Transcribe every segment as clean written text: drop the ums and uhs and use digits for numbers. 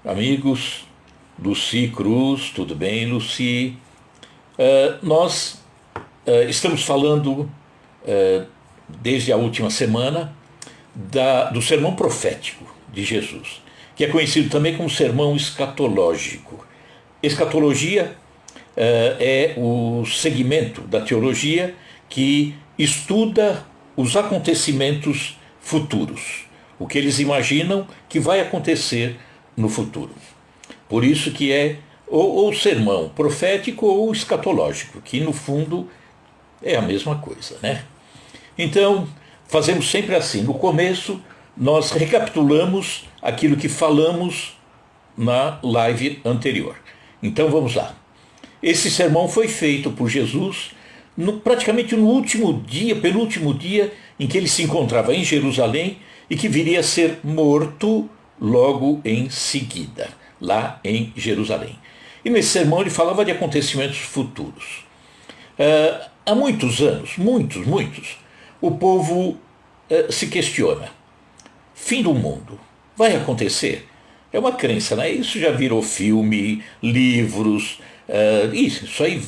amigos, Lucy Cruz, tudo bem, Lucy? Nós estamos falando, desde a última semana, do sermão profético de Jesus, que é conhecido também como sermão escatológico. Escatologia é o segmento da teologia que estuda os acontecimentos futuros, o que eles imaginam que vai acontecer no futuro. Por isso que é ou sermão profético ou escatológico, que no fundo é a mesma coisa, né? Então, fazemos sempre assim. No começo, nós recapitulamos aquilo que falamos na live anterior. Então vamos lá. Esse sermão foi feito por Jesus praticamente no último dia, penúltimo dia, em que ele se encontrava em Jerusalém e que viria a ser morto logo em seguida, lá em Jerusalém. E nesse sermão ele falava de acontecimentos futuros. Há muitos anos, muitos, o povo se questiona. Fim do mundo, vai acontecer? É uma crença, né? Isso já virou filme, livros, isso aí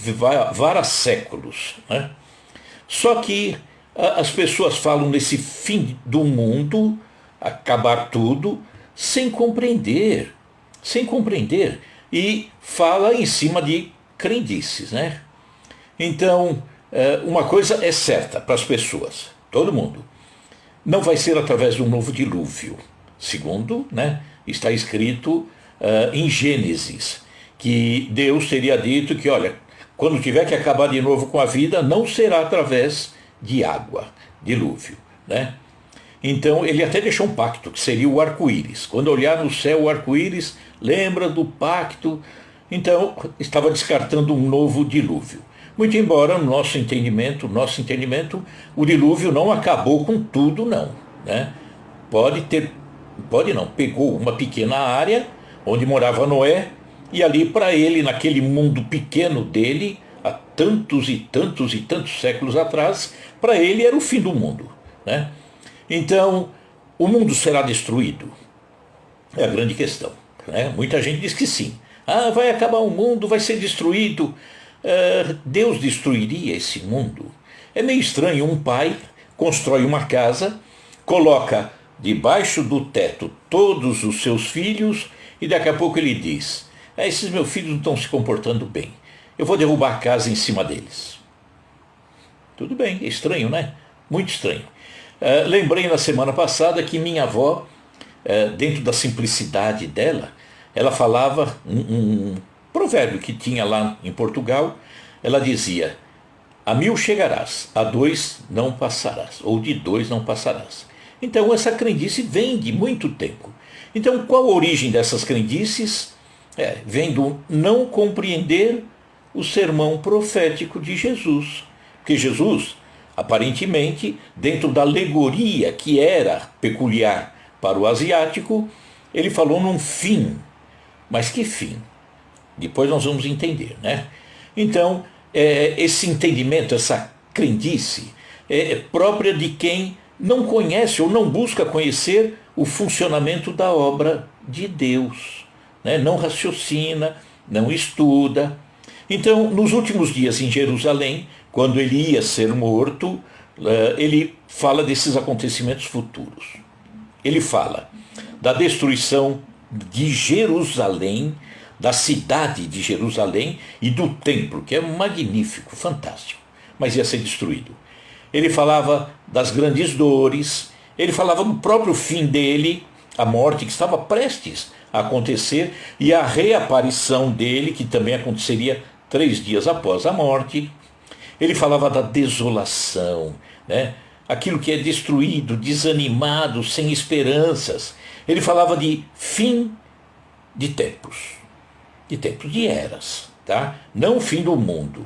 vários séculos, né? Só que as pessoas falam nesse fim do mundo, acabar tudo, sem compreender, e fala em cima de crendices, né? Então, uma coisa é certa para as pessoas, todo mundo, não vai ser através de um novo dilúvio, segundo, né, está escrito em Gênesis, que Deus teria dito que, olha, quando tiver que acabar de novo com a vida, não será através de água, dilúvio, né? Então ele até deixou um pacto, que seria o arco-íris. Quando olhar no céu o arco-íris, lembra do pacto. Então estava descartando um novo dilúvio. Muito embora no nosso entendimento, o dilúvio não acabou com tudo, não, né? Pode não, pegou uma pequena área onde morava Noé, e ali para ele, naquele mundo pequeno dele, há tantos e tantos séculos atrás, para ele era o fim do mundo, né? Então, o mundo será destruído? É a grande questão, né? Muita gente diz que sim. Vai acabar o mundo, vai ser destruído. Deus destruiria esse mundo? É meio estranho. Um pai constrói uma casa, coloca debaixo do teto todos os seus filhos e daqui a pouco ele diz: esses meus filhos não estão se comportando bem, eu vou derrubar a casa em cima deles. Tudo bem, é estranho, né? Muito estranho. Lembrei na semana passada que minha avó, dentro da simplicidade dela, ela falava um provérbio que tinha lá em Portugal. Ela dizia: a 1000 chegarás, a 2 não passarás, ou de 2 não passarás. Então essa crendice vem de muito tempo. Então qual a origem dessas crendices? Vem do não compreender o sermão profético de Jesus. Porque Jesus, aparentemente, dentro da alegoria que era peculiar para o asiático, ele falou num fim. Mas que fim? Depois nós vamos entender, né? Então, esse entendimento, essa crendice, é própria de quem não conhece ou não busca conhecer o funcionamento da obra de Deus, né? Não raciocina, não estuda. Então, nos últimos dias em Jerusalém, quando ele ia ser morto, ele fala desses acontecimentos futuros. Ele fala da destruição de Jerusalém, da cidade de Jerusalém e do templo, que é magnífico, fantástico, mas ia ser destruído. Ele falava das grandes dores, ele falava do próprio fim dele, a morte que estava prestes a acontecer e a reaparição dele, que também aconteceria 3 dias após a morte. Ele falava da desolação, né? Aquilo que é destruído, desanimado, sem esperanças. Ele falava de fim de tempos, de eras, tá? Não o fim do mundo.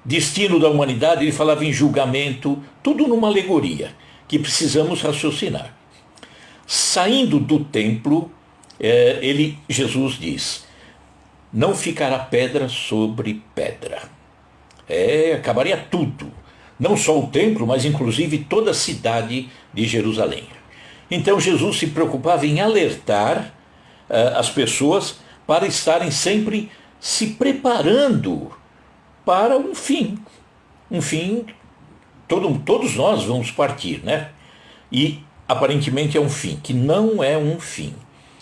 Destino da humanidade, ele falava em julgamento, tudo numa alegoria, que precisamos raciocinar. Saindo do templo, Jesus diz: não ficará pedra sobre pedra. Acabaria tudo. Não só o templo, mas inclusive toda a cidade de Jerusalém. Então Jesus se preocupava em alertar as pessoas para estarem sempre se preparando para um fim. Um fim, todos nós vamos partir, né? E aparentemente é um fim, que não é um fim.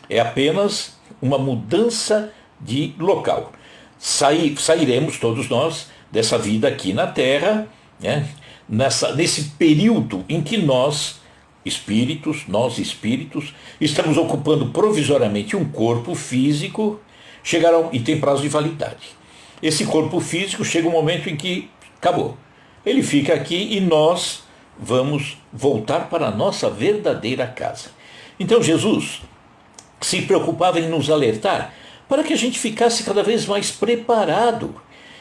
É apenas uma mudança de local. Sairemos todos nós dessa vida aqui na Terra, né? Nesse período em que nós espíritos, estamos ocupando provisoriamente um corpo físico, e tem prazo de validade. Esse corpo físico chega um momento em que acabou. Ele fica aqui e nós vamos voltar para a nossa verdadeira casa. Então Jesus se preocupava em nos alertar para que a gente ficasse cada vez mais preparado.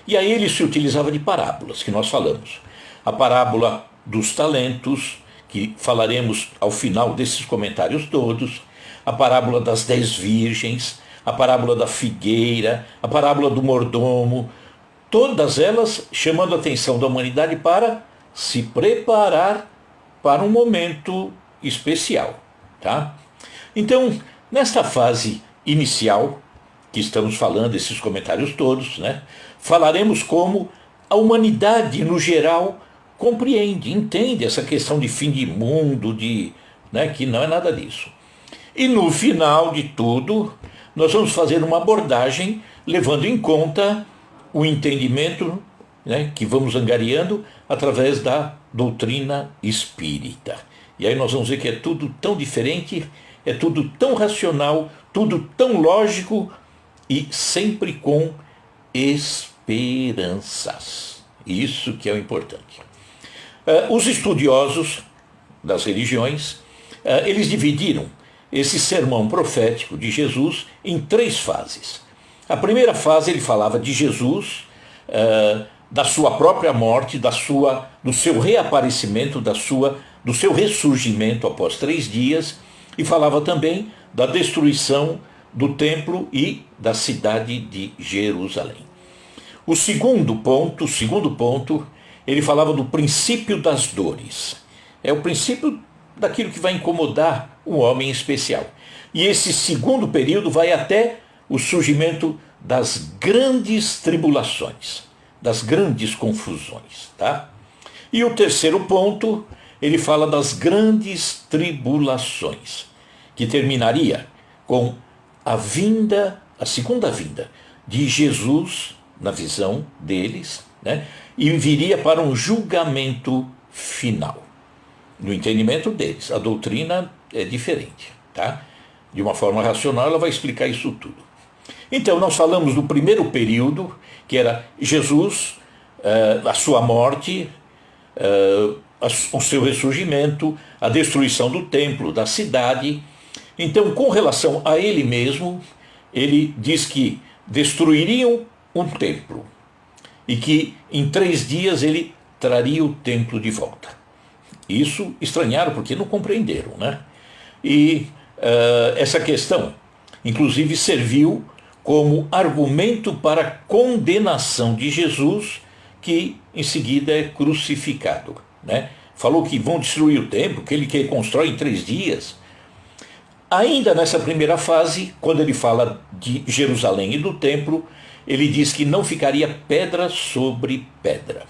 E aí ele se utilizava de parábolas, que nós falamos. A parábola dos talentos, que falaremos ao final desses comentários todos, a parábola das 10 virgens, a parábola da figueira, a parábola do mordomo, todas elas chamando a atenção da humanidade para se preparar para um momento especial. Tá? Então, nesta fase inicial, que estamos falando, esses comentários todos, né, falaremos como a humanidade, no geral, compreende, entende essa questão de fim de mundo, né, que não é nada disso. E no final de tudo, nós vamos fazer uma abordagem levando em conta o entendimento, né, que vamos angariando através da doutrina espírita. E aí nós vamos ver que é tudo tão diferente, é tudo tão racional, tudo tão lógico e sempre com esperanças. Isso que é o importante. Os estudiosos das religiões, eles dividiram esse sermão profético de Jesus em 3 fases. A primeira fase ele falava de Jesus, da sua própria morte, do seu reaparecimento, do seu ressurgimento após 3 dias, e falava também da destruição do templo e da cidade de Jerusalém. O segundo ponto, ele falava do princípio das dores. É o princípio daquilo que vai incomodar o homem em especial. E esse segundo período vai até o surgimento das grandes tribulações, das grandes confusões. Tá? E o terceiro ponto, ele fala das grandes tribulações, que terminaria com a segunda vinda de Jesus, na visão deles, né? E viria para um julgamento final. No entendimento deles, a doutrina é diferente. Tá? De uma forma racional, ela vai explicar isso tudo. Então, nós falamos do primeiro período, que era Jesus, a sua morte, o seu ressurgimento, a destruição do templo, da cidade. Então, com relação a ele mesmo, ele diz que destruiriam um templo e que em 3 dias ele traria o templo de volta. Isso estranharam porque não compreenderam, né? E essa questão, inclusive, serviu como argumento para a condenação de Jesus, que em seguida é crucificado, né? Falou que vão destruir o templo, que ele reconstrói em 3 dias. Ainda nessa primeira fase, quando ele fala de Jerusalém e do templo, ele diz que não ficaria pedra sobre pedra.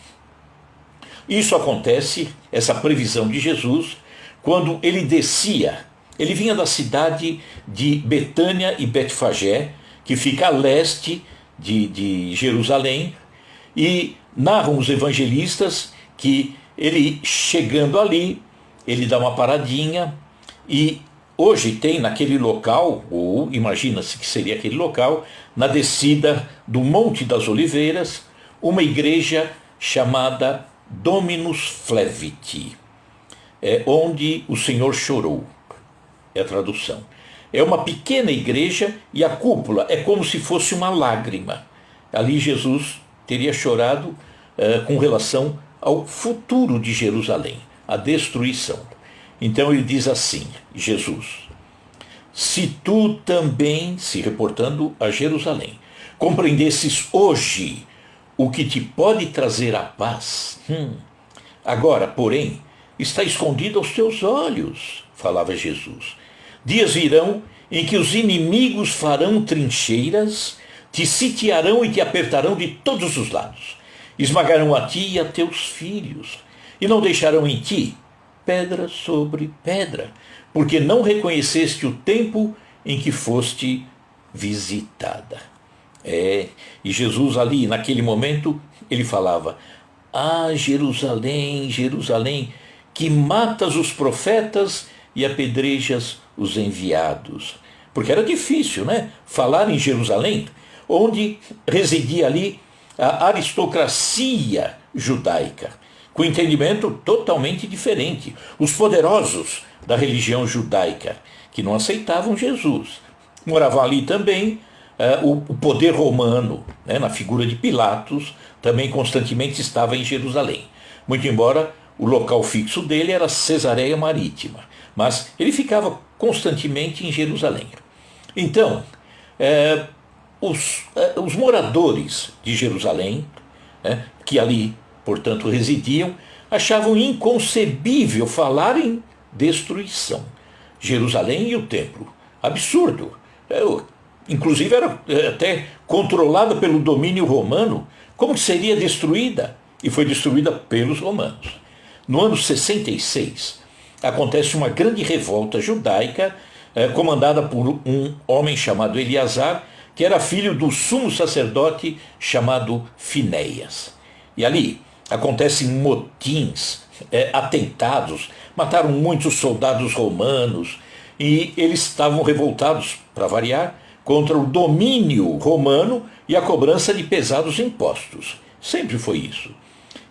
Isso acontece, essa previsão de Jesus, quando ele descia. Ele vinha da cidade de Betânia e Betfagé, que fica a leste de Jerusalém, e narram os evangelistas que ele, chegando ali, ele dá uma paradinha, e hoje tem naquele local, ou imagina-se que seria aquele local, na descida do Monte das Oliveiras, uma igreja chamada Dominus Flevit, onde o Senhor chorou, é a tradução. É uma pequena igreja e a cúpula é como se fosse uma lágrima. Ali Jesus teria chorado com relação ao futuro de Jerusalém, a destruição. Então ele diz assim, Jesus: se tu também, se reportando a Jerusalém, compreendesses hoje o que te pode trazer a paz, agora, porém, está escondido aos teus olhos, falava Jesus. Dias virão em que os inimigos farão trincheiras, te sitiarão e te apertarão de todos os lados. Esmagarão a ti e a teus filhos, e não deixarão em ti pedra sobre pedra, porque não reconheceste o tempo em que foste visitada. E Jesus ali, naquele momento, ele falava: ah, Jerusalém, Jerusalém, que matas os profetas e apedrejas os enviados. Porque era difícil, né? Falar em Jerusalém, onde residia ali a aristocracia judaica, com entendimento totalmente diferente. Os poderosos da religião judaica, que não aceitavam Jesus. Moravam ali também o poder romano, né, na figura de Pilatos, também constantemente estava em Jerusalém. Muito embora o local fixo dele era Cesareia Marítima, mas ele ficava constantemente em Jerusalém. Então, os moradores de Jerusalém, que ali, portanto, residiam, achavam inconcebível falar em destruição. Jerusalém e o templo. Absurdo. Inclusive era até controlada pelo domínio romano. Como seria destruída? E foi destruída pelos romanos. No ano 66, acontece uma grande revolta judaica, comandada por um homem chamado Eleazar, que era filho do sumo sacerdote chamado Finéias. E ali acontecem motins, atentados, mataram muitos soldados romanos, e eles estavam revoltados, para variar, contra o domínio romano e a cobrança de pesados impostos. Sempre foi isso.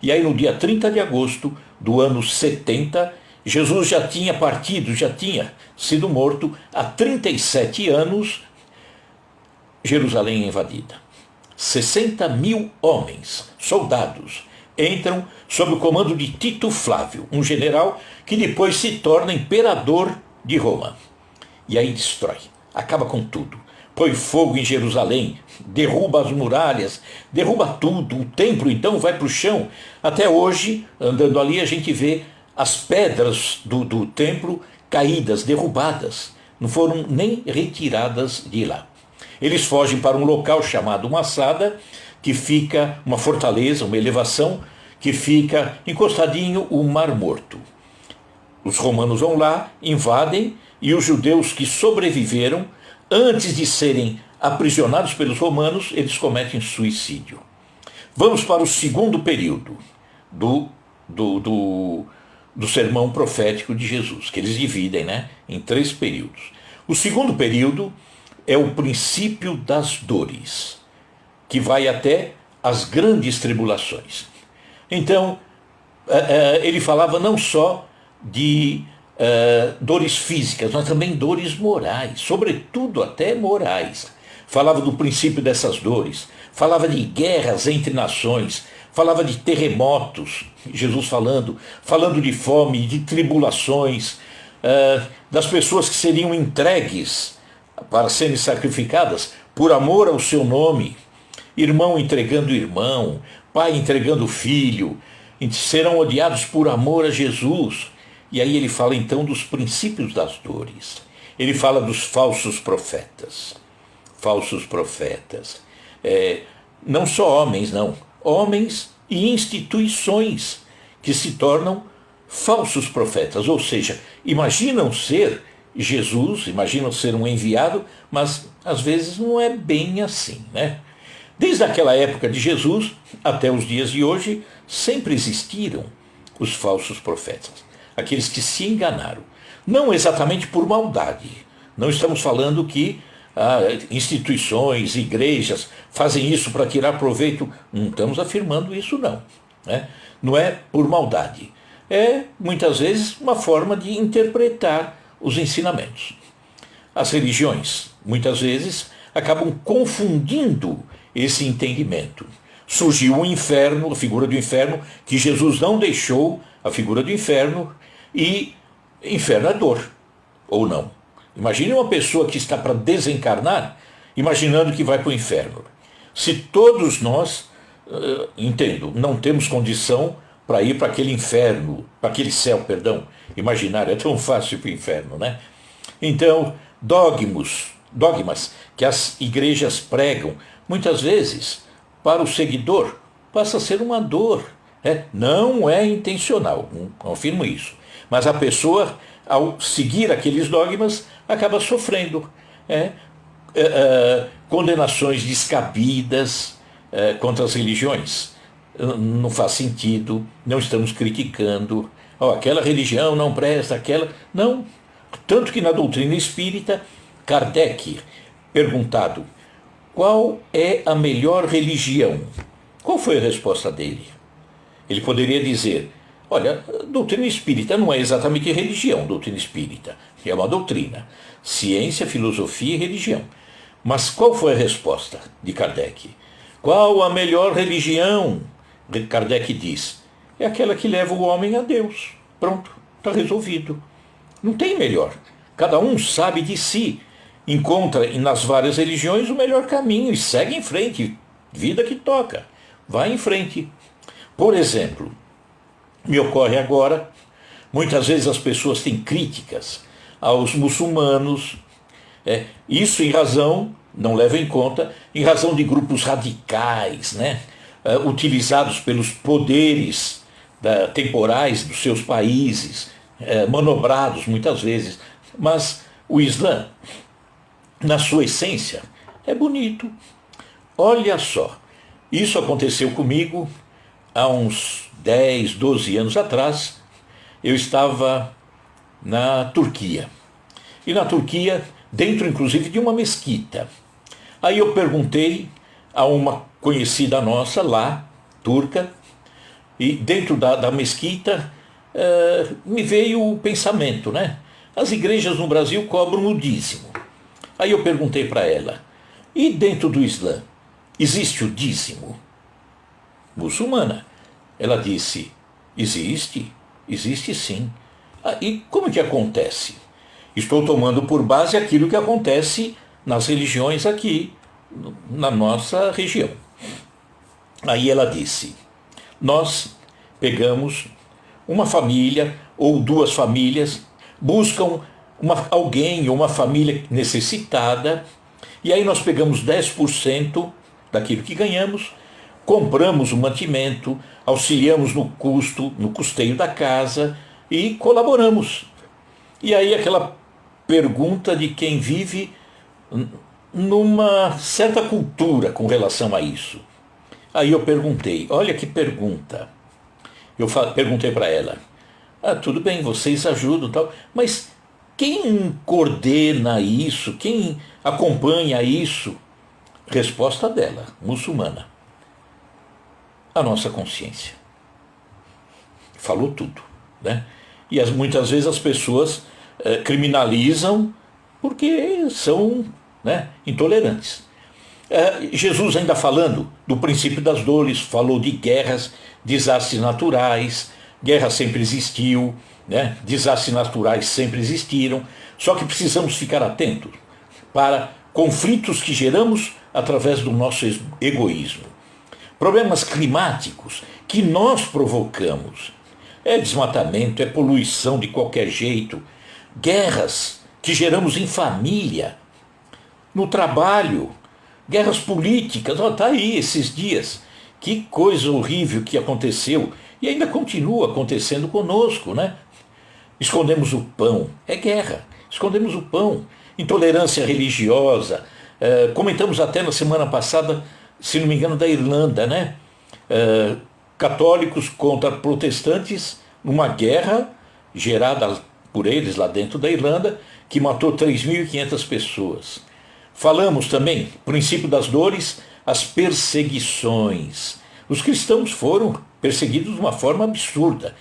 E aí no dia 30 de agosto do ano 70, Jesus já tinha partido, já tinha sido morto há 37 anos, Jerusalém é invadida. 60 mil homens, soldados, entram sob o comando de Tito Flávio, um general que depois se torna imperador de Roma. E aí destrói, acaba com tudo. Põe fogo em Jerusalém, derruba as muralhas, derruba tudo. O templo então vai para o chão. Até hoje, andando ali, a gente vê as pedras do templo caídas, derrubadas. Não foram nem retiradas de lá. Eles fogem para um local chamado Massada, que fica uma fortaleza, uma elevação, que fica encostadinho o Mar Morto. Os romanos vão lá, invadem, e os judeus que sobreviveram, antes de serem aprisionados pelos romanos, eles cometem suicídio. Vamos para o segundo período do sermão profético de Jesus, que eles dividem, em 3 períodos. O segundo período é o princípio das dores, que vai até as grandes tribulações. Então, ele falava não só de dores físicas, mas também dores morais, sobretudo até morais. Falava do princípio dessas dores, falava de guerras entre nações, falava de terremotos, Jesus falando de fome, de tribulações, das pessoas que seriam entregues para serem sacrificadas por amor ao seu nome, irmão entregando irmão, pai entregando filho, serão odiados por amor a Jesus. E aí ele fala então dos princípios das dores. Ele fala dos falsos profetas. Falsos profetas. Não só homens, não. Homens e instituições que se tornam falsos profetas. Ou seja, imaginam ser Jesus, imaginam ser um enviado, mas às vezes não é bem assim, Desde aquela época de Jesus até os dias de hoje, sempre existiram os falsos profetas. Aqueles que se enganaram. Não exatamente por maldade. Não estamos falando que instituições, igrejas fazem isso para tirar proveito. Não estamos afirmando isso, não. Não é por maldade. É, muitas vezes, uma forma de interpretar os ensinamentos. As religiões, muitas vezes, acabam confundindo esse entendimento. Surgiu o inferno, a figura do inferno, que Jesus não deixou a figura do inferno, e inferno é dor, ou não. Imagine uma pessoa que está para desencarnar, imaginando que vai para o inferno. Se todos nós, não temos condição para ir para aquele inferno, para aquele céu, imaginário, é tão fácil para o inferno, Então, dogmas que as igrejas pregam, muitas vezes, para o seguidor, passa a ser uma dor. Não é intencional, não afirmo isso. Mas a pessoa, ao seguir aqueles dogmas, acaba sofrendo condenações descabidas contra as religiões. Não faz sentido, não estamos criticando. Aquela religião não presta, aquela... Não. Tanto que na doutrina espírita, Kardec, perguntado qual é a melhor religião, qual foi a resposta dele? Ele poderia dizer, olha, doutrina espírita não é exatamente religião, doutrina espírita, é uma doutrina, ciência, filosofia e religião. Mas qual foi a resposta de Kardec? Qual a melhor religião? Kardec diz, é aquela que leva o homem a Deus. Pronto, está resolvido. Não tem melhor. Cada um sabe de si, encontra nas várias religiões o melhor caminho e segue em frente. Vida que toca. Vai em frente. Por exemplo, me ocorre agora, muitas vezes as pessoas têm críticas aos muçulmanos, isso em razão, não leva em conta, em razão de grupos radicais, utilizados pelos poderes temporais dos seus países, manobrados muitas vezes. Mas o Islã, na sua essência, é bonito. Olha só, isso aconteceu comigo há uns 10, 12 anos atrás. Eu estava na Turquia. E na Turquia, dentro inclusive de uma mesquita. Aí eu perguntei a uma conhecida nossa lá, turca, e dentro da mesquita me veio o pensamento, As igrejas no Brasil cobram o dízimo. Aí eu perguntei para ela, e dentro do Islã, existe o dízimo? Muçulmana. Ela disse, existe sim. E como que acontece? Estou tomando por base aquilo que acontece nas religiões aqui, na nossa região. Aí ela disse, nós pegamos uma família ou duas famílias, buscam alguém ou uma família necessitada, e aí nós pegamos 10% daquilo que ganhamos, compramos o mantimento, auxiliamos no custeio da casa e colaboramos. E aí aquela pergunta de quem vive numa certa cultura com relação a isso. Aí eu perguntei, olha que pergunta. Eu perguntei para ela, tudo bem, vocês ajudam e tal, mas quem coordena isso, quem acompanha isso? Resposta dela, muçulmana. A nossa consciência. Falou tudo, E muitas vezes as pessoas criminalizam porque são intolerantes. Jesus, ainda falando do princípio das dores, falou de guerras, desastres naturais. Guerra sempre existiu, desastres naturais sempre existiram, só que precisamos ficar atentos para conflitos que geramos através do nosso egoísmo. Problemas climáticos que nós provocamos. É desmatamento, é poluição de qualquer jeito. Guerras que geramos em família, no trabalho, guerras políticas. Está aí esses dias. Que coisa horrível que aconteceu e ainda continua acontecendo conosco, Escondemos o pão, é guerra. Escondemos o pão. Intolerância religiosa. Comentamos até na semana passada, se não me engano, da Irlanda, católicos contra protestantes numa guerra gerada por eles lá dentro da Irlanda, que matou 3.500 pessoas. Falamos também, princípio das dores, as perseguições. Os cristãos foram perseguidos de uma forma absurda,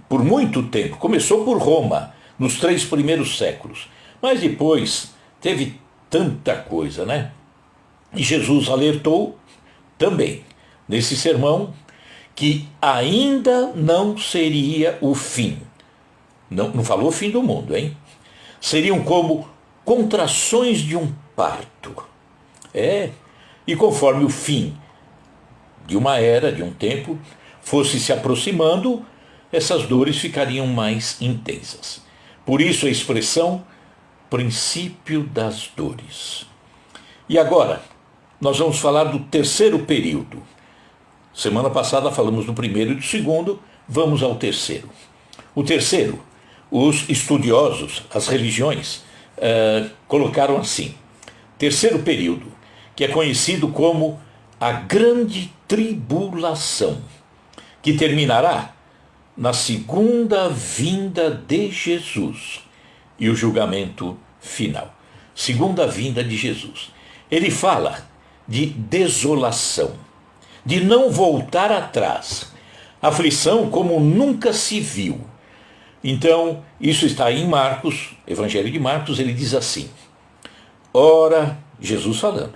por muito tempo. Começou por Roma, nos 3 primeiros séculos. Mas depois teve tanta coisa, E Jesus alertou também, nesse sermão, que ainda não seria o fim. Não falou o fim do mundo, Seriam como contrações de um parto. E conforme o fim de uma era, de um tempo, fosse se aproximando, essas dores ficariam mais intensas. Por isso a expressão princípio das dores. E agora, nós vamos falar do terceiro período. Semana passada falamos do primeiro e do segundo, vamos ao terceiro. O terceiro, os estudiosos, as religiões, colocaram assim: terceiro período, que é conhecido como a Grande Tribulação, que terminará na segunda vinda de Jesus e o julgamento final. Segunda vinda de Jesus. Ele fala de desolação, de não voltar atrás, aflição como nunca se viu. Então, isso está em Marcos, Evangelho de Marcos, ele diz assim: ora, Jesus falando,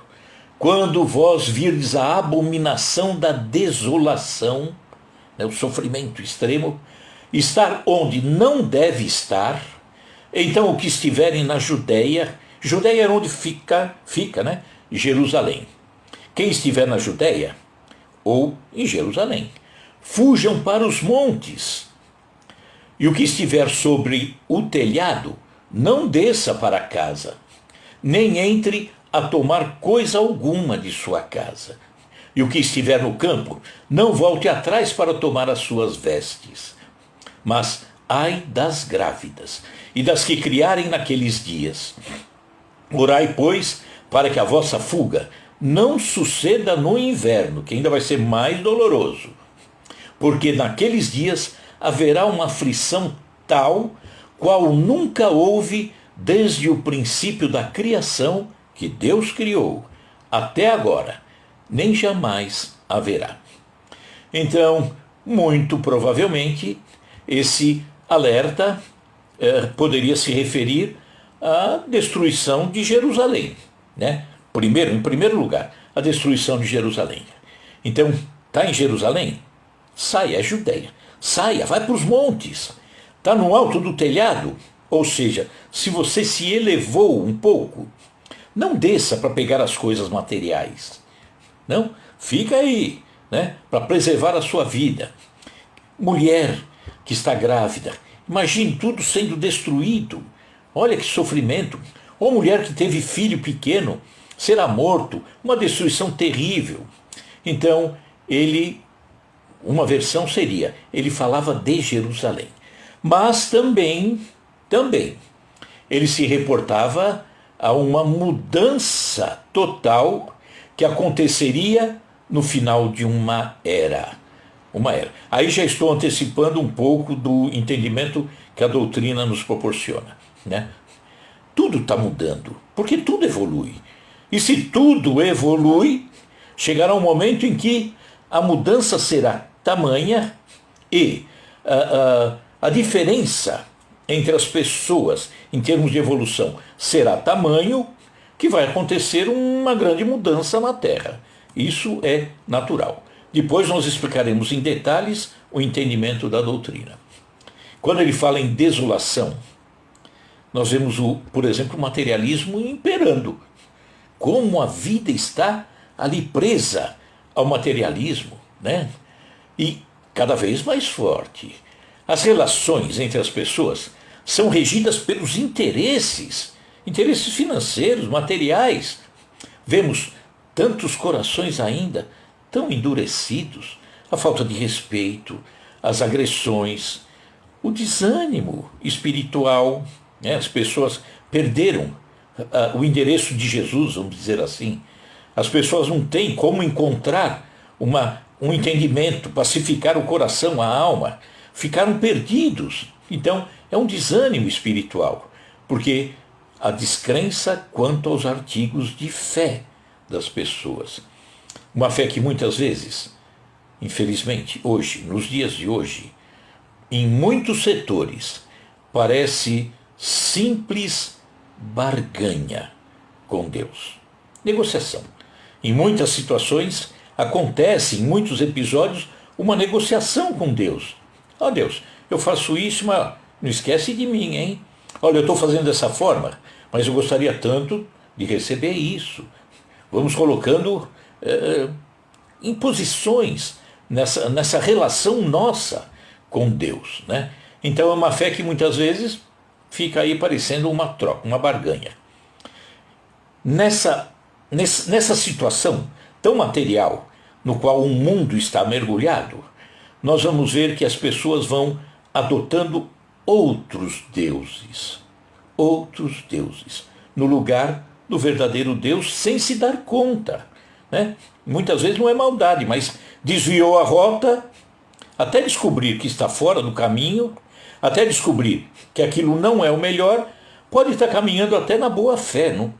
quando vós virdes a abominação da desolação, o sofrimento extremo, estar onde não deve estar, então o que estiverem na Judéia, Judéia é onde fica, né? Jerusalém. Quem estiver na Judéia ou em Jerusalém, fujam para os montes. E o que estiver sobre o telhado, não desça para casa, nem entre a tomar coisa alguma de sua casa. E o que estiver no campo, não volte atrás para tomar as suas vestes. Mas ai das grávidas e das que criarem naqueles dias. Orai, pois, para que a vossa fuga não suceda no inverno, que ainda vai ser mais doloroso. Porque naqueles dias haverá uma aflição tal, qual nunca houve desde o princípio da criação que Deus criou, até agora, nem jamais haverá. Então, muito provavelmente, esse alerta poderia se referir à destruição de Jerusalém, né? Em primeiro lugar, a destruição de Jerusalém. Então, está em Jerusalém? Saia, é Judeia. Saia, vai para os montes. Está no alto do telhado? Ou seja, se você se elevou um pouco, não desça para pegar as coisas materiais. Não, fica aí, né, para preservar a sua vida. Mulher que está grávida, imagine tudo sendo destruído. Olha que sofrimento. Ou mulher que teve filho pequeno, será morto, uma destruição terrível. Então, uma versão seria, ele falava de Jerusalém. Mas também, ele se reportava a uma mudança total que aconteceria no final de uma era. Aí já estou antecipando um pouco do entendimento que a doutrina nos proporciona, né? Tudo está mudando, porque tudo evolui. E se tudo evolui, chegará um momento em que a mudança será tamanha e a diferença entre as pessoas em termos de evolução será tamanho que vai acontecer uma grande mudança na Terra. Isso é natural. Depois nós explicaremos em detalhes o entendimento da doutrina. Quando ele fala em desolação, nós vemos, por exemplo, o materialismo imperando. Como a vida está ali presa ao materialismo, né? E cada vez mais forte. As relações entre as pessoas são regidas pelos interesses financeiros, materiais. Vemos tantos corações ainda tão endurecidos, a falta de respeito, as agressões, o desânimo espiritual, né? As pessoas perderam o endereço de Jesus, vamos dizer assim. As pessoas não têm como encontrar um entendimento, pacificar o coração, a alma, ficaram perdidos. Então, é um desânimo espiritual, porque a descrença quanto aos artigos de fé das pessoas. Uma fé que muitas vezes, infelizmente, hoje, nos dias de hoje, em muitos setores, parece simples barganha com Deus. Negociação. Em muitas situações, acontece, em muitos episódios, uma negociação com Deus. Ó Deus, eu faço isso, mas não esquece de mim, hein? Olha, eu estou fazendo dessa forma, mas eu gostaria tanto de receber isso. Vamos colocando imposições nessa relação nossa com Deus, né? Então é uma fé que muitas vezes fica aí parecendo uma troca, uma barganha. Nessa situação tão material, no qual o mundo está mergulhado, nós vamos ver que as pessoas vão adotando outros deuses, no lugar do verdadeiro Deus, sem se dar conta, né? Muitas vezes não é maldade, mas desviou a rota, até descobrir que está fora do caminho, até descobrir que aquilo não é o melhor, pode estar caminhando até na boa fé, não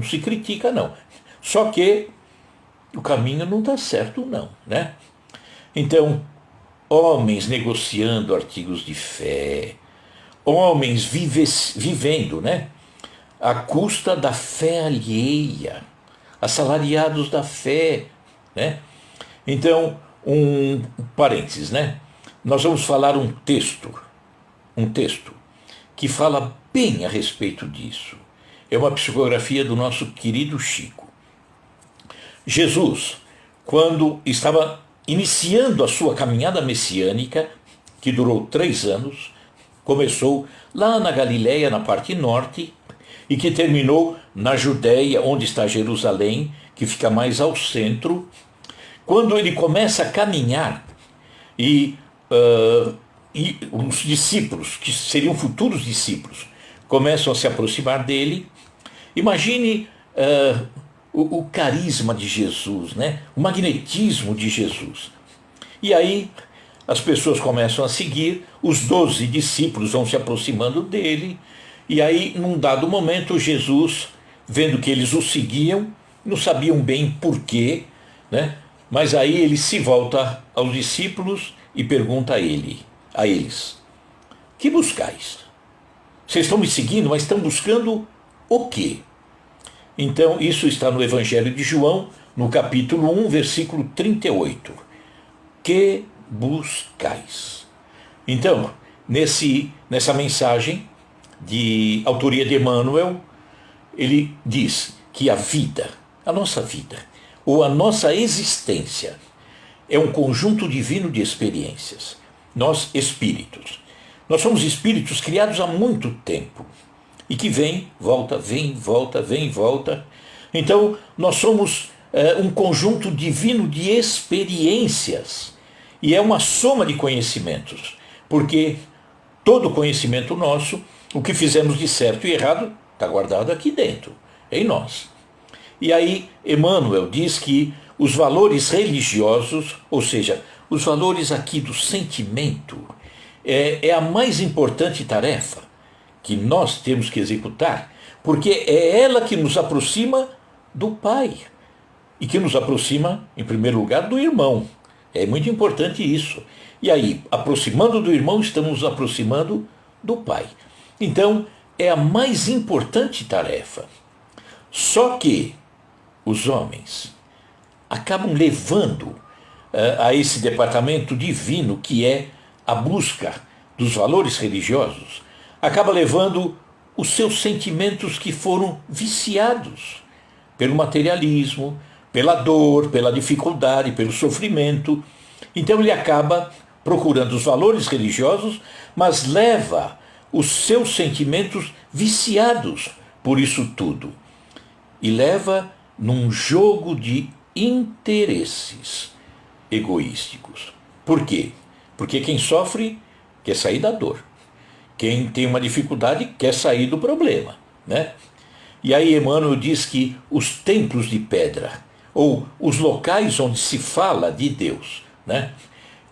se critica não. Só que o caminho não está certo não, né? Então, homens negociando artigos de fé, homens vivendo, né, à custa da fé alheia, assalariados da fé, né? Então, um parênteses, né? Nós vamos falar um texto que fala bem a respeito disso. É uma psicografia do nosso querido Chico. Jesus, quando estava iniciando a sua caminhada messiânica, que durou 3 anos, começou lá na Galiléia, na parte norte, e que terminou na Judéia, onde está Jerusalém, que fica mais ao centro. Quando ele começa a caminhar e os discípulos, que seriam futuros discípulos, começam a se aproximar dele, imagine o carisma de Jesus, né? O magnetismo de Jesus. E aí as pessoas começam a seguir, os 12 discípulos vão se aproximando dele, e aí, num dado momento, Jesus, vendo que eles o seguiam, não sabiam bem porquê, né? Mas aí ele se volta aos discípulos e pergunta a eles: que buscais? Vocês estão me seguindo, mas estão buscando o quê? Então, isso está no Evangelho de João, no capítulo 1, versículo 38. Que buscais? Então, nessa mensagem de autoria de Emmanuel, ele diz que a vida, a nossa vida, ou a nossa existência, é um conjunto divino de experiências. Nós, espíritos. Nós somos espíritos criados há muito tempo. E que vem, volta, vem, volta, vem, volta. Então, nós somos um conjunto divino de experiências. E é uma soma de conhecimentos. Porque todo conhecimento nosso, o que fizemos de certo e errado, está guardado aqui dentro, em nós. E aí, Emmanuel diz que os valores religiosos, ou seja, os valores aqui do sentimento, é a mais importante tarefa que nós temos que executar, porque é ela que nos aproxima do Pai e que nos aproxima, em primeiro lugar, do irmão. É muito importante isso. E aí, aproximando do irmão, estamos nos aproximando do Pai. Então, é a mais importante tarefa. Só que os homens acabam levando a esse departamento divino, que é a busca dos valores religiosos, acaba levando os seus sentimentos que foram viciados pelo materialismo, pela dor, pela dificuldade, pelo sofrimento. Então ele acaba procurando os valores religiosos, mas leva os seus sentimentos viciados por isso tudo. E leva num jogo de interesses egoísticos. Por quê? Porque quem sofre quer sair da dor. Quem tem uma dificuldade quer sair do problema, né? E aí Emmanuel diz que os templos de pedra, ou os locais onde se fala de Deus, né,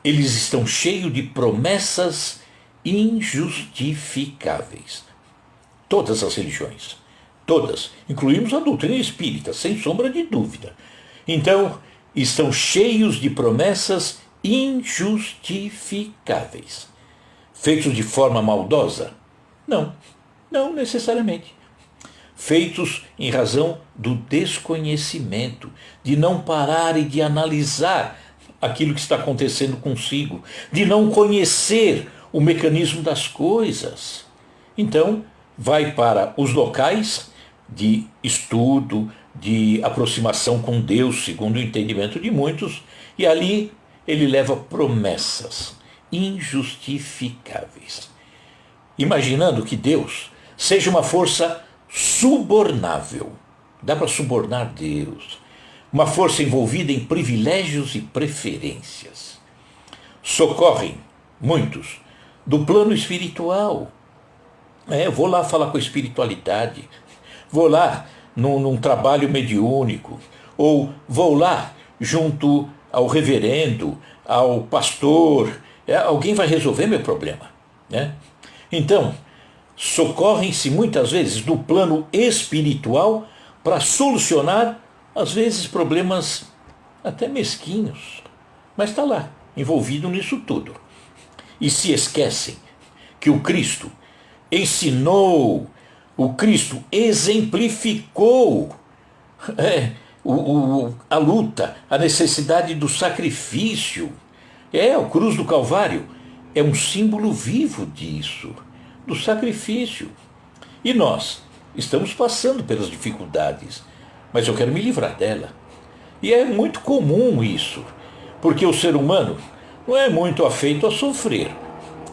eles estão cheios de promessas injustificáveis. Todas as religiões, todas, incluímos a doutrina espírita, sem sombra de dúvida. Então, estão cheios de promessas injustificáveis. Feitos de forma maldosa? Não, não necessariamente. Feitos em razão do desconhecimento, de não parar e de analisar aquilo que está acontecendo consigo, de não conhecer o mecanismo das coisas. Então, vai para os locais de estudo, de aproximação com Deus, segundo o entendimento de muitos, e ali ele leva promessas injustificáveis. imaginando que Deus seja uma força subornável. Dá para subornar Deus. Uma força envolvida em privilégios e preferências. Socorrem muitos do plano espiritual. Vou lá falar com a espiritualidade. Vou lá num trabalho mediúnico. Ou vou lá junto ao reverendo, ao pastor. Alguém vai resolver meu problema. Né? Então, socorrem-se muitas vezes do plano espiritual para solucionar, às vezes, problemas até mesquinhos. Mas está lá, envolvido nisso tudo. E se esquecem que o Cristo ensinou, o Cristo exemplificou a luta, a necessidade do sacrifício. A cruz do Calvário é um símbolo vivo disso, do sacrifício. E nós estamos passando pelas dificuldades, mas eu quero me livrar dela. E é muito comum isso, porque o ser humano não é muito afeito a sofrer.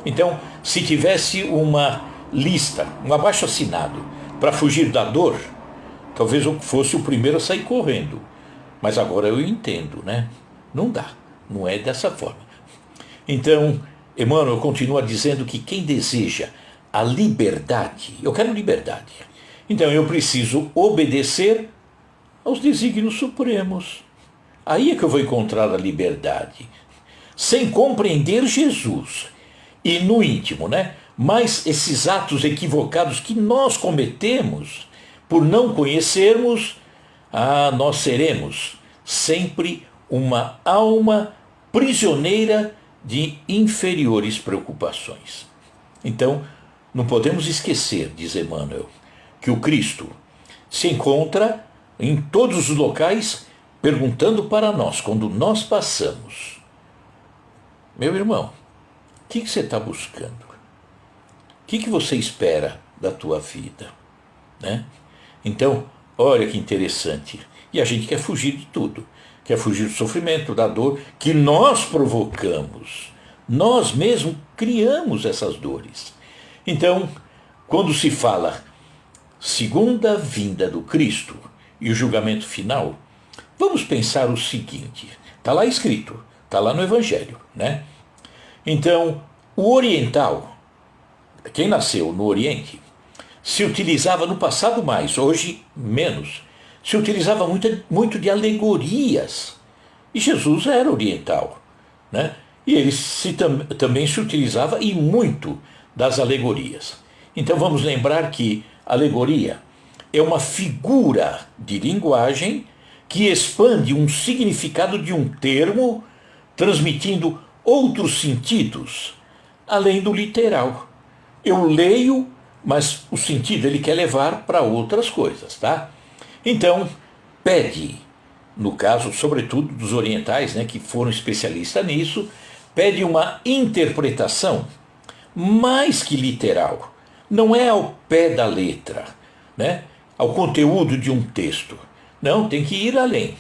Então, se tivesse uma lista, um abaixo-assinado para fugir da dor, talvez eu fosse o primeiro a sair correndo. Mas agora eu entendo, né? Não dá, não é dessa forma. Então, Emmanuel continua dizendo que quem deseja a liberdade, eu quero liberdade, então eu preciso obedecer aos desígnios supremos. Aí é que eu vou encontrar a liberdade. Sem compreender Jesus. E no íntimo, né? Mas esses atos equivocados que nós cometemos, por não conhecermos, nós seremos sempre uma alma prisioneira de inferiores preocupações. Então, não podemos esquecer, diz Emmanuel, que o Cristo se encontra em todos os locais perguntando para nós, quando nós passamos: meu irmão, o que você está buscando? O que você espera da tua vida? Né? Então, olha que interessante. E a gente quer fugir de tudo. Quer fugir do sofrimento, da dor que nós provocamos. Nós mesmos criamos essas dores. Então, quando se fala segunda vinda do Cristo e o julgamento final, vamos pensar o seguinte. Está lá escrito, está lá no Evangelho, né? Então, o oriental, quem nasceu no Oriente, se utilizava no passado mais, hoje menos, se utilizava muito de alegorias. E Jesus era oriental, né? E ele também se utilizava e muito das alegorias. Então vamos lembrar que alegoria é uma figura de linguagem que expande um significado de um termo, transmitindo outros sentidos, além do literal. Eu leio, mas o sentido ele quer levar para outras coisas, tá? Então, pede, no caso, sobretudo dos orientais, né, que foram especialistas nisso, pede uma interpretação mais que literal. Não é ao pé da letra, né, ao conteúdo de um texto. Não, tem que ir além.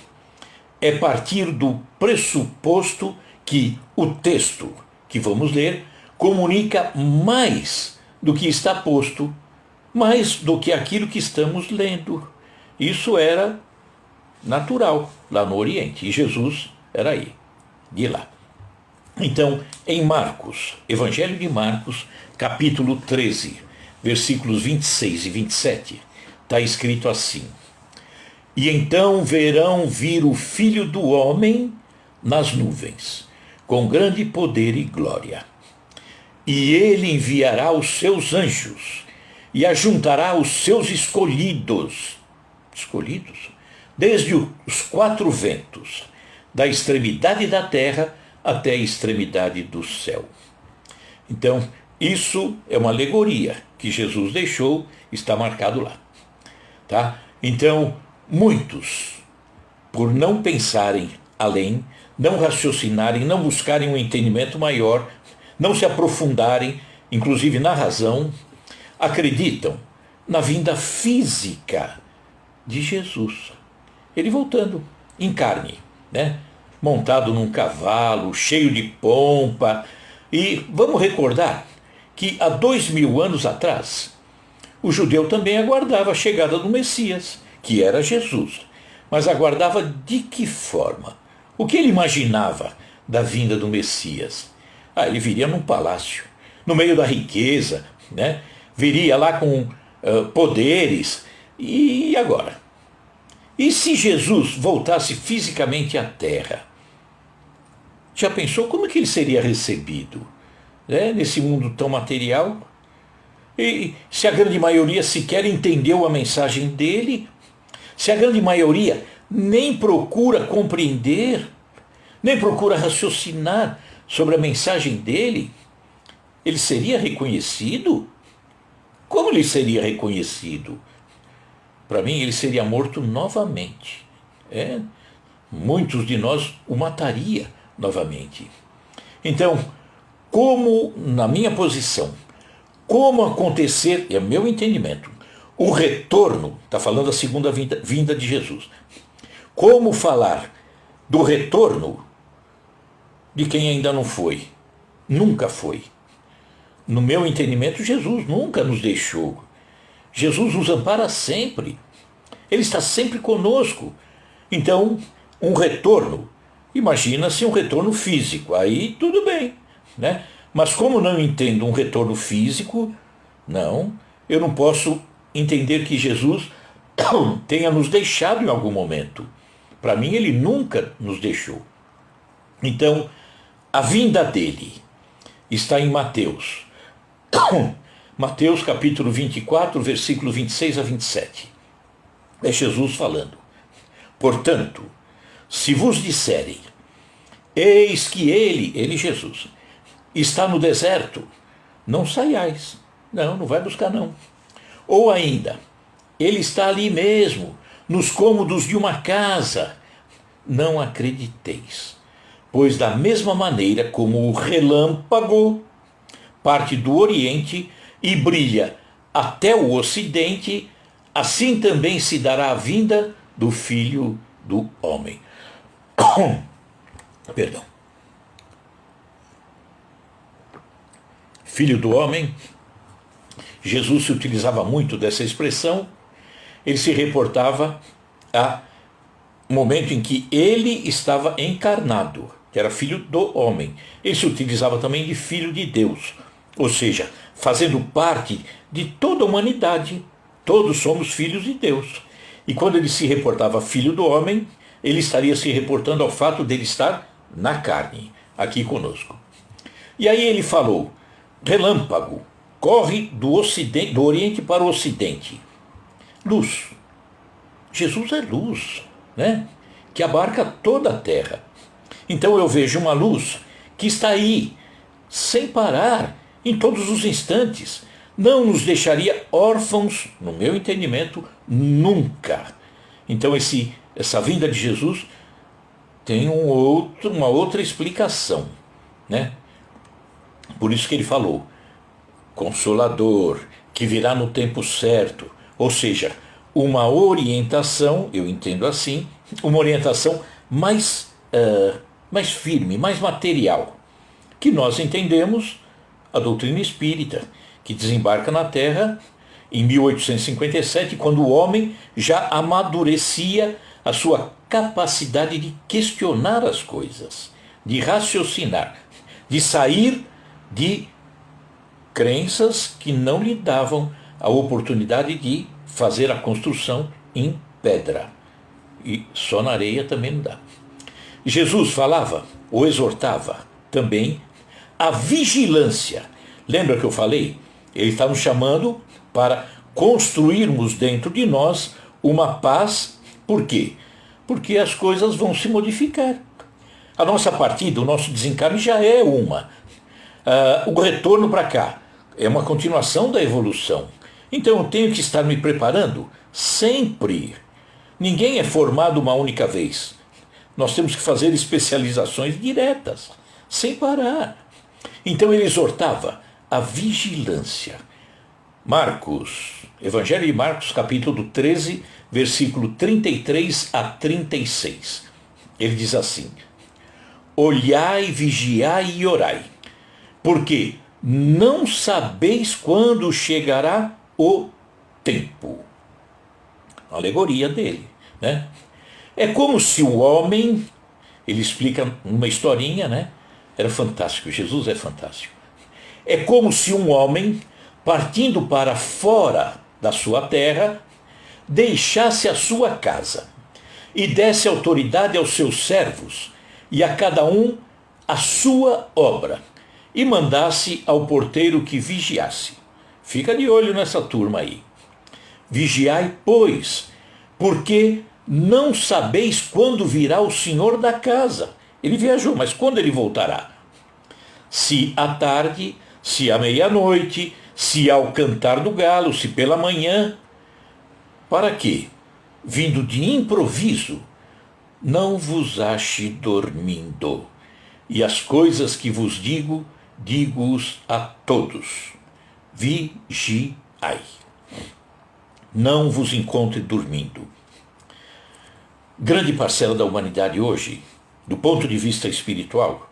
É partir do pressuposto que o texto que vamos ler comunica mais do que está posto, mais do que aquilo que estamos lendo. Isso era natural lá no Oriente, e Jesus era aí, de lá. Então, em Marcos, Evangelho de Marcos, capítulo 13, versículos 26 e 27, está escrito assim: E então verão vir o Filho do Homem nas nuvens, com grande poder e glória. E ele enviará os seus anjos e ajuntará os seus escolhidos, desde os quatro ventos, da extremidade da terra até a extremidade do céu. Então, isso é uma alegoria que Jesus deixou, está marcado lá. Tá? Então, muitos, por não pensarem além, não raciocinarem, não buscarem um entendimento maior, não se aprofundarem, inclusive na razão, acreditam na vinda física de Jesus. Ele voltando em carne, né? Montado num cavalo, cheio de pompa. E vamos recordar que há 2000 anos atrás, o judeu também aguardava a chegada do Messias, que era Jesus. Mas aguardava de que forma? O que ele imaginava da vinda do Messias? Ele viria num palácio, no meio da riqueza, né? Viria lá com poderes. E agora? E se Jesus voltasse fisicamente à terra? Já pensou como que ele seria recebido, né, nesse mundo tão material? E se a grande maioria sequer entendeu a mensagem dele, se a grande maioria nem procura compreender, nem procura raciocinar sobre a mensagem dele, ele seria reconhecido? Como ele seria reconhecido? Para mim, ele seria morto novamente. Muitos de nós o mataria novamente. Então, como, na minha posição, como acontecer, é o meu entendimento, o retorno, está falando da segunda vinda de Jesus, como falar do retorno de quem ainda não foi, nunca foi. No meu entendimento, Jesus nunca nos deixou. Jesus nos ampara sempre. Ele está sempre conosco. Então, um retorno, imagina-se um retorno físico, aí tudo bem, né? Mas como não entendo um retorno físico, não, eu não posso entender que Jesus tenha nos deixado em algum momento. Para mim, ele nunca nos deixou. Então, a vinda dele está em Mateus. Mateus capítulo 24, versículo 26 a 27. É Jesus falando. Portanto, se vos disserem, eis que ele Jesus, está no deserto, não saiais. Não vai buscar não. Ou ainda, ele está ali mesmo, nos cômodos de uma casa. Não acrediteis. Pois da mesma maneira como o relâmpago parte do Oriente e brilha até o Ocidente, assim também se dará a vinda do Filho do Homem. Perdão. Filho do Homem, Jesus se utilizava muito dessa expressão, ele se reportava a momento em que ele estava encarnado, que era filho do homem. Ele se utilizava também de filho de Deus, ou seja, fazendo parte de toda a humanidade. Todos somos filhos de Deus. E quando ele se reportava filho do homem, ele estaria se reportando ao fato dele estar na carne, aqui conosco. E aí ele falou, relâmpago, corre do Oriente para o Ocidente. Luz. Jesus é luz, né? Que abarca toda a terra. Então eu vejo uma luz que está aí, sem parar, em todos os instantes. Não nos deixaria órfãos, no meu entendimento, nunca. Então essa vinda de Jesus tem uma outra explicação, né? Por isso que ele falou, Consolador, que virá no tempo certo. Ou seja, uma orientação, eu entendo assim, uma orientação mais firme, mais material, que nós entendemos a doutrina espírita, que desembarca na Terra em 1857, quando o homem já amadurecia a sua capacidade de questionar as coisas, de raciocinar, de sair de crenças que não lhe davam a oportunidade de fazer a construção em pedra. E só na areia também não dá. Jesus falava, ou exortava, também a vigilância. Lembra que eu falei? Ele está nos chamando para construirmos dentro de nós uma paz. Por quê? Porque as coisas vão se modificar. A nossa partida, o nosso desencarne já é uma. O retorno para cá é uma continuação da evolução. Então eu tenho que estar me preparando sempre. Ninguém é formado uma única vez. Nós temos que fazer especializações diretas, sem parar. Então ele exortava a vigilância. Marcos, Evangelho de Marcos, capítulo 13, versículo 33 a 36. Ele diz assim: olhai, vigiai e orai, porque não sabeis quando chegará o tempo. Alegoria dele, né? É como se o homem, ele explica uma historinha, né? Era fantástico, Jesus é fantástico. É como se um homem, partindo para fora da sua terra, deixasse a sua casa e desse autoridade aos seus servos e a cada um a sua obra, e mandasse ao porteiro que vigiasse. Fica de olho nessa turma aí. Vigiai, pois, porque não sabeis quando virá o senhor da casa. Ele viajou, mas quando ele voltará? Se à tarde, se à meia-noite, se ao cantar do galo, se pela manhã. Para que, vindo de improviso, não vos ache dormindo. E as coisas que vos digo, digo-os a todos. Vigiai. Não vos encontre dormindo. Grande parcela da humanidade hoje, do ponto de vista espiritual,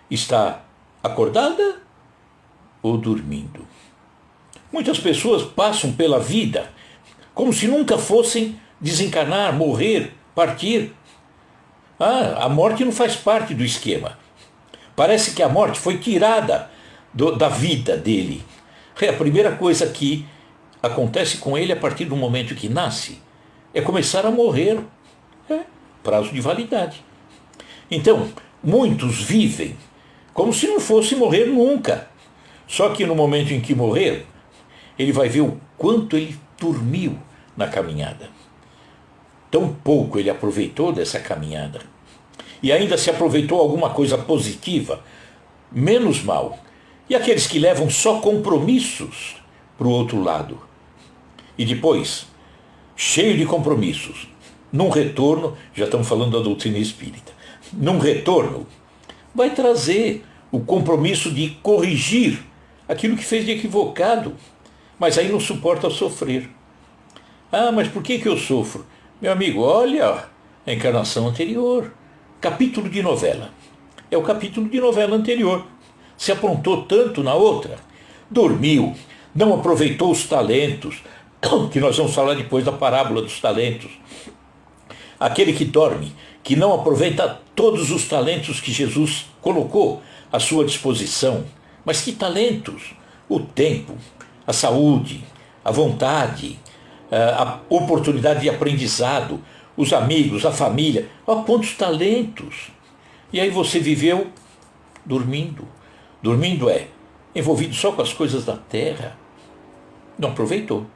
está acordada ou dormindo. Muitas pessoas passam pela vida como se nunca fossem desencarnar, morrer, partir. A morte não faz parte do esquema. Parece que a morte foi tirada da vida dele. A primeira coisa que acontece com ele a partir do momento que nasce é começar a morrer. Prazo de validade. Então, muitos vivem como se não fosse morrer nunca. Só que no momento em que morrer, ele vai ver o quanto ele dormiu na caminhada. Tão pouco ele aproveitou dessa caminhada. E ainda se aproveitou alguma coisa positiva, menos mal. E aqueles que levam só compromissos para o outro lado. E depois, cheio de compromissos, num retorno, já estamos falando da doutrina espírita, num retorno, vai trazer o compromisso de corrigir aquilo que fez de equivocado, mas aí não suporta sofrer. Mas por que eu sofro? Meu amigo, olha a encarnação anterior, capítulo de novela. É o capítulo de novela anterior. Se aprontou tanto na outra, dormiu, não aproveitou os talentos, que nós vamos falar depois da parábola dos talentos. Aquele que dorme, que não aproveita todos os talentos que Jesus colocou à sua disposição. Mas que talentos? O tempo, a saúde, a vontade, a oportunidade de aprendizado, os amigos, a família. Quantos talentos! E aí você viveu dormindo. Dormindo envolvido só com as coisas da terra. Não aproveitou.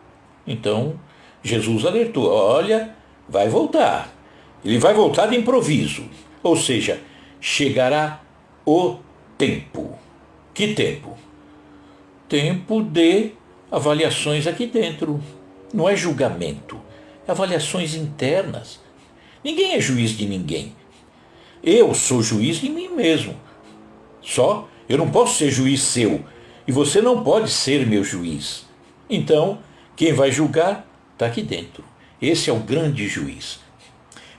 Então, Jesus alertou, olha, vai voltar. Ele vai voltar de improviso. Ou seja, chegará o tempo. Que tempo? Tempo de avaliações aqui dentro. Não é julgamento. É avaliações internas. Ninguém é juiz de ninguém. Eu sou juiz de mim mesmo. Só eu não posso ser juiz seu. E você não pode ser meu juiz. Então, quem vai julgar está aqui dentro. Esse é o grande juiz.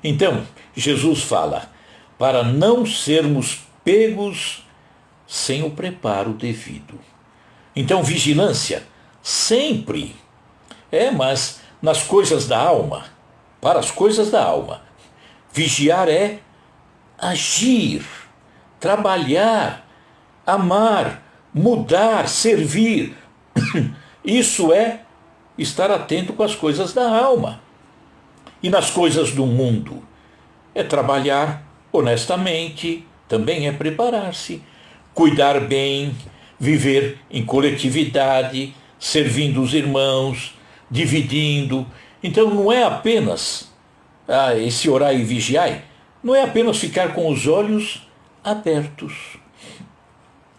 Então, Jesus fala, para não sermos pegos sem o preparo devido. Então, vigilância, sempre. Mas nas coisas da alma, para as coisas da alma. Vigiar é agir, trabalhar, amar, mudar, servir. Isso é estar atento com as coisas da alma. E nas coisas do mundo é trabalhar honestamente, também é preparar-se, cuidar bem, viver em coletividade, servindo os irmãos, dividindo. Então não é apenas esse orar e vigiar, não é apenas ficar com os olhos abertos.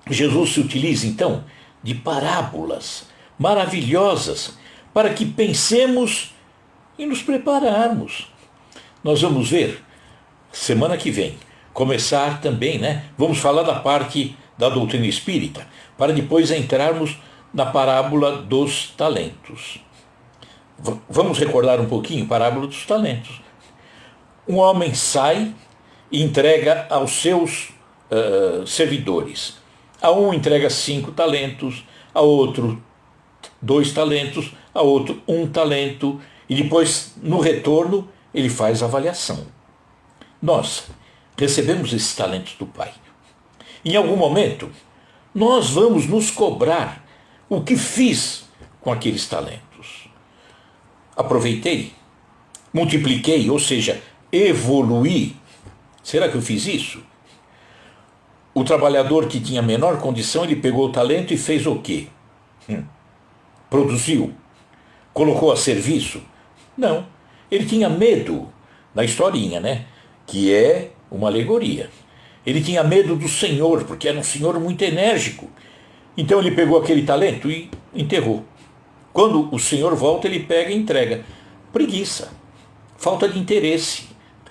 Jesus se utiliza então de parábolas maravilhosas para que pensemos e nos prepararmos. Nós vamos ver, semana que vem, começar também, vamos falar da parte da doutrina espírita, para depois entrarmos na parábola dos talentos. Vamos recordar um pouquinho a parábola dos talentos. Um homem sai e entrega aos seus servidores A um entrega 5 talentos, a outro 2 talentos, a outro 1 talento, e depois, no retorno, ele faz a avaliação. Nós recebemos esses talentos do Pai. Em algum momento, nós vamos nos cobrar o que fiz com aqueles talentos. Aproveitei, multipliquei, ou seja, evoluí. Será que eu fiz isso? O trabalhador que tinha menor condição, ele pegou o talento e fez o quê? Produziu? Colocou a serviço? Não. Ele tinha medo, na historinha, né? Que é uma alegoria. Ele tinha medo do Senhor, porque era um senhor muito enérgico. Então ele pegou aquele talento e enterrou. Quando o Senhor volta, ele pega e entrega. Preguiça, falta de interesse,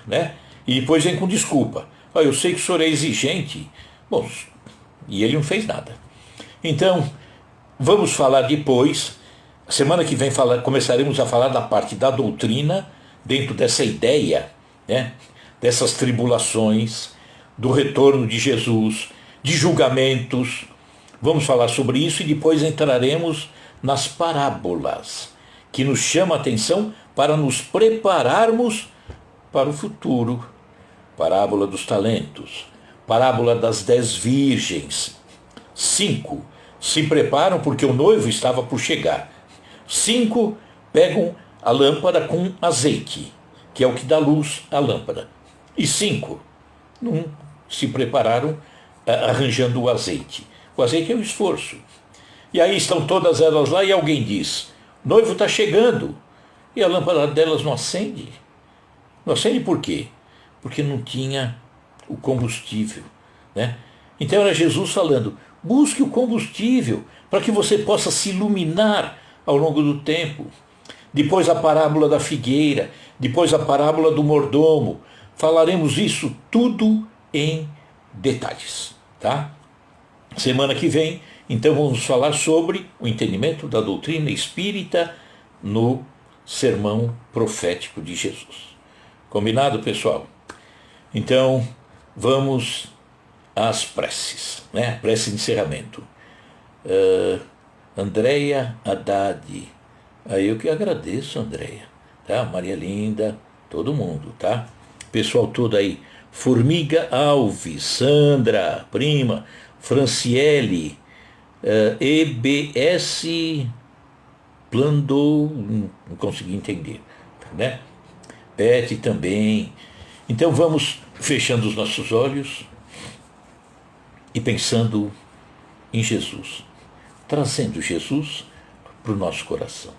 né? E depois vem com desculpa. Eu sei que o senhor é exigente. Bom, e ele não fez nada. Então, vamos falar depois. Semana que vem começaremos a falar da parte da doutrina, dentro dessa ideia, né? Dessas tribulações, do retorno de Jesus, de julgamentos. Vamos falar sobre isso e depois entraremos nas parábolas, que nos chamam a atenção para nos prepararmos para o futuro. Parábola dos talentos, parábola das 10 virgens. 5 se preparam porque o noivo estava por chegar. 5 pegam a lâmpada com azeite, que é o que dá luz à lâmpada. E 5 não se prepararam arranjando o azeite. O azeite é o esforço. E aí estão todas elas lá e alguém diz, o noivo está chegando. E a lâmpada delas não acende. Não acende por quê? Porque não tinha o combustível, né? Então era Jesus falando, busque o combustível para que você possa se iluminar ao longo do tempo. Depois a parábola da figueira, depois a parábola do mordomo. Falaremos isso tudo em detalhes, tá? Semana que vem, então vamos falar sobre o entendimento da doutrina espírita no sermão profético de Jesus. Combinado, pessoal? Então, vamos às preces, né? Prece de encerramento. Andréia Haddad. Aí eu que agradeço, Andréia, tá? Maria Linda, todo mundo, tá? Pessoal todo aí. Formiga Alves, Sandra, prima, Franciele, EBS Plandou, não consegui entender, né? Pet também. Então vamos fechando os nossos olhos e pensando em Jesus, trazendo Jesus para o nosso coração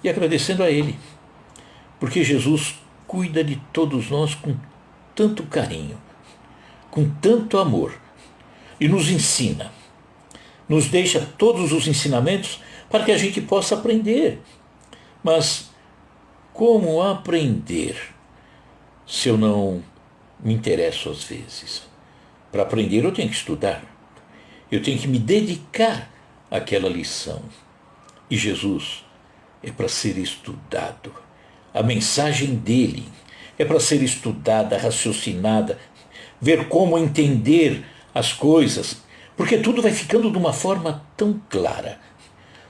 e agradecendo a Ele, porque Jesus cuida de todos nós com tanto carinho, com tanto amor, e nos ensina, nos deixa todos os ensinamentos para que a gente possa aprender. Mas como aprender se eu não me interesso às vezes? Para aprender eu tenho que estudar, eu tenho que me dedicar àquela lição. E Jesus é para ser estudado. A mensagem dele é para ser estudada, raciocinada, ver como entender as coisas, porque tudo vai ficando de uma forma tão clara,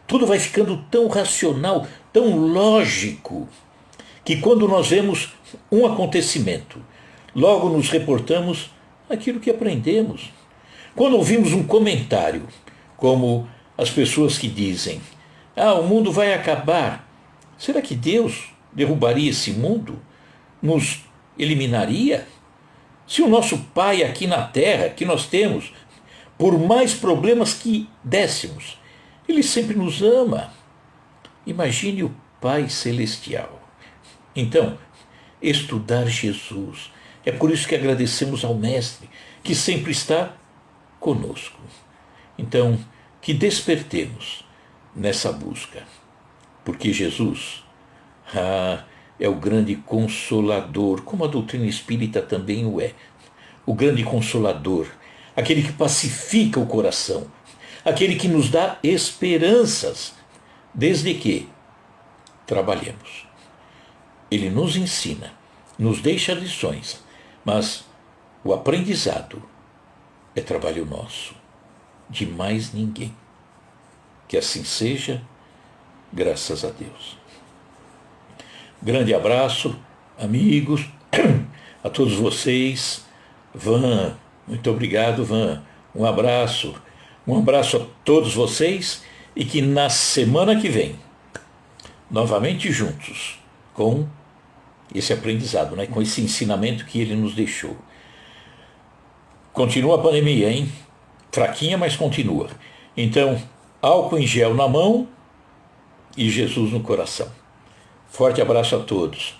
tudo vai ficando tão racional, tão lógico, que quando nós vemos um acontecimento, logo nos reportamos aquilo que aprendemos. Quando ouvimos um comentário, como as pessoas que dizem, o mundo vai acabar, será que Deus derrubaria esse mundo? Nos eliminaria? Se o nosso Pai aqui na Terra, que nós temos, por mais problemas que dessemos, Ele sempre nos ama. Imagine o Pai Celestial. Então, estudar Jesus. É por isso que agradecemos ao Mestre, que sempre está conosco. Então, que despertemos nessa busca, porque Jesus é o grande consolador, como a doutrina espírita também o é. O grande consolador, aquele que pacifica o coração, aquele que nos dá esperanças, desde que trabalhemos. Ele nos ensina, nos deixa lições, mas o aprendizado é trabalho nosso. de mais ninguém. Que assim seja, graças a Deus. Grande abraço, amigos, a todos vocês. Van, muito obrigado, Van. Um abraço a todos vocês e que na semana que vem, novamente juntos, com esse aprendizado, né? Com esse ensinamento que ele nos deixou. Continua a pandemia, hein? Fraquinha, mas continua. Então, álcool em gel na mão e Jesus no coração. Forte abraço a todos.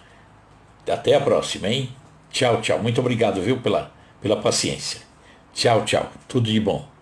Até a próxima, hein? Tchau, tchau. Muito obrigado, viu, pela paciência. Tchau, tchau. Tudo de bom.